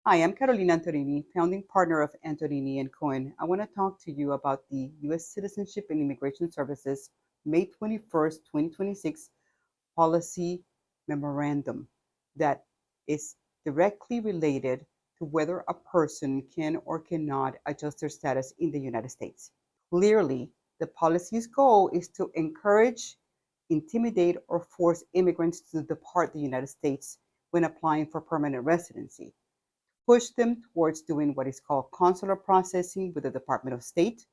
Hi, I'm Carolina Antonini, founding partner of Antonini and Cohen. I want to talk to you about the U.S. Citizenship and Immigration Services May 21st, 2026 policy memorandum that is directly related to whether a person can or cannot adjust their status in the United States. Clearly, the policy's goal is to encourage, intimidate, or force immigrants to depart the United States when applying for permanent residency, push them towards doing what is called consular processing with the Department of State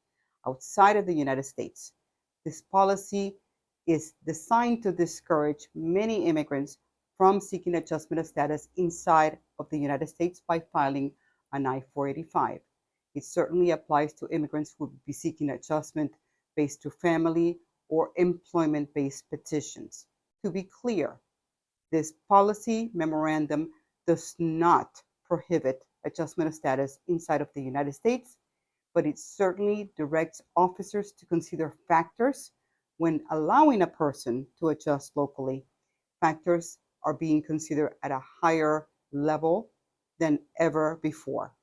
outside of the United States. This policy is designed to discourage many immigrants from seeking adjustment of status inside of the United States by filing an I-485. It certainly applies to immigrants who would be seeking adjustment based to family or employment-based petitions. To be clear, this policy memorandum does not prohibit adjustment of status inside of the United States, but it certainly directs officers to consider factors when allowing a person to adjust locally. Factors are being considered at a higher level than ever before.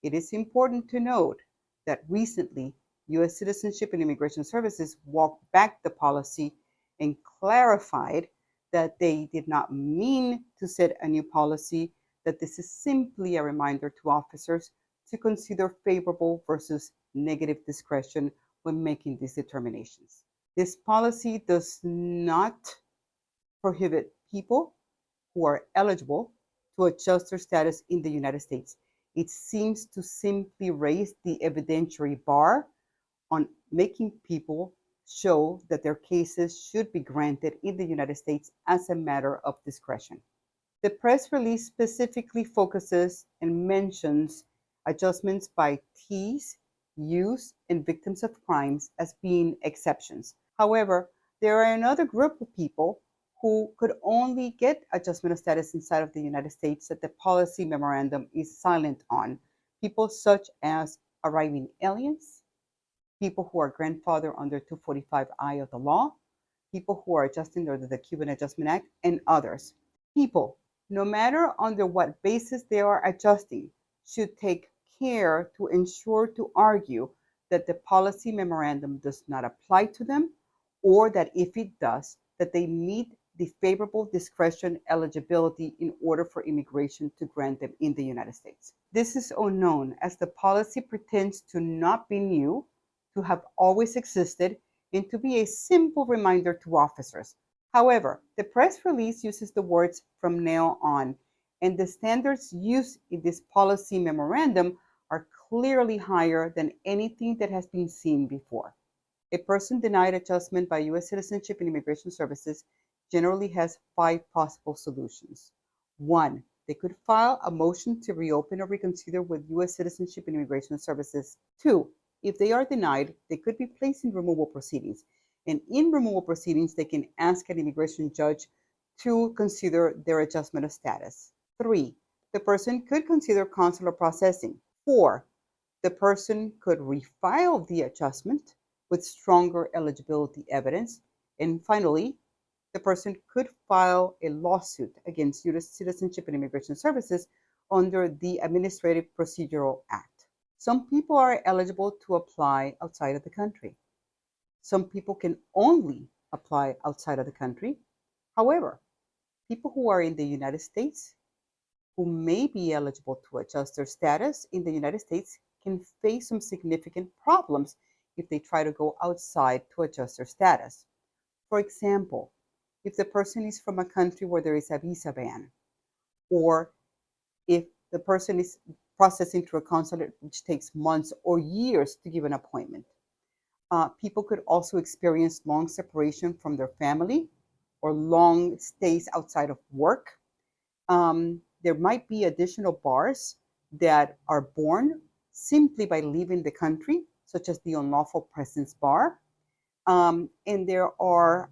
It is important to note that recently, U.S. Citizenship and Immigration Services walked back the policy and clarified that they did not mean to set a new policy, that this is simply a reminder to officers to consider favorable versus negative discretion when making these determinations. This policy does not prohibit people who are eligible to adjust their status in the United States. It seems to simply raise the evidentiary bar on making people show that their cases should be granted in the United States as a matter of discretion. The press release specifically focuses and mentions adjustments by Ts, Us, and victims of crimes as being exceptions. However, there are another group of people who could only get adjustment of status inside of the United States that the policy memorandum is silent on. People such as arriving aliens, people who are grandfathered under 245I of the law, people who are adjusting under the Cuban Adjustment Act, and others. People, no matter under what basis they are adjusting, should take care to ensure to argue that the policy memorandum does not apply to them, or that if it does, that they meet the favorable discretion eligibility in order for immigration to grant them in the United States. This is unknown as the policy pretends to not be new, to have always existed, and to be a simple reminder to officers. However, the press release uses the words from now on, and the standards used in this policy memorandum are clearly higher than anything that has been seen before. A person denied adjustment by U.S. Citizenship and Immigration Services generally has 5 possible solutions. 1. They could file a motion to reopen or reconsider with U.S. Citizenship and Immigration Services. 2. If they are denied, they could be placed in removal proceedings. And in removal proceedings, they can ask an immigration judge to consider their adjustment of status. 3. The person could consider consular processing. 4. The person could refile the adjustment with stronger eligibility evidence. And finally, the person could file a lawsuit against U.S. Citizenship and Immigration Services under the Administrative Procedural Act. Some people are eligible to apply outside of the country. Some people can only apply outside of the country. However, people who are in the United States who may be eligible to adjust their status in the United States can face some significant problems if they try to go outside to adjust their status. For example, if the person is from a country where there is a visa ban, or if the person is processing through a consulate which takes months or years to give an appointment. People could also experience long separation from their family or long stays outside of work. There might be additional bars that are born simply by leaving the country, such as the unlawful presence bar. And there are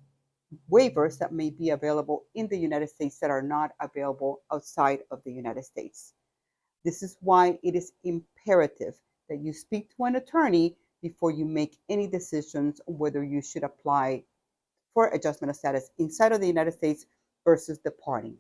waivers that may be available in the United States that are not available outside of the United States. This is why it is imperative that you speak to an attorney before you make any decisions on whether you should apply for adjustment of status inside of the United States versus departing.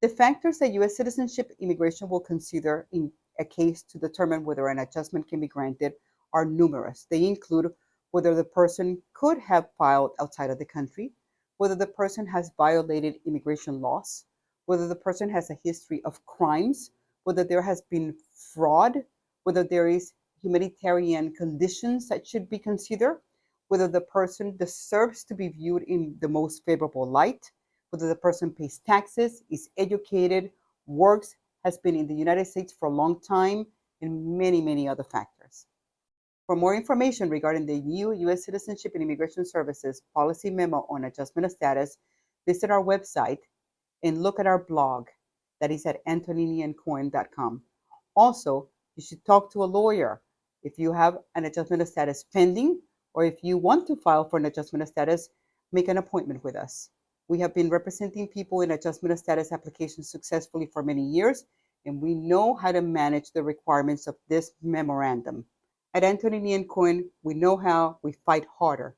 The factors that U.S. Citizenship Immigration will consider in a case to determine whether an adjustment can be granted are numerous. They include whether the person could have filed outside of the country, whether the person has violated immigration laws, whether the person has a history of crimes, whether there has been fraud, whether there is humanitarian conditions that should be considered, whether the person deserves to be viewed in the most favorable light, whether the person pays taxes, is educated, works, has been in the United States for a long time, and many, many other factors. For more information regarding the new U.S. Citizenship and Immigration Services policy memo on adjustment of status, visit our website and look at our blog that is at antoninicohen.com. Also, you should talk to a lawyer if you have an adjustment of status pending, or if you want to file for an adjustment of status, make an appointment with us. We have been representing people in adjustment of status applications successfully for many years, and we know how to manage the requirements of this memorandum. At Antonini Cohen, we know how, we fight harder.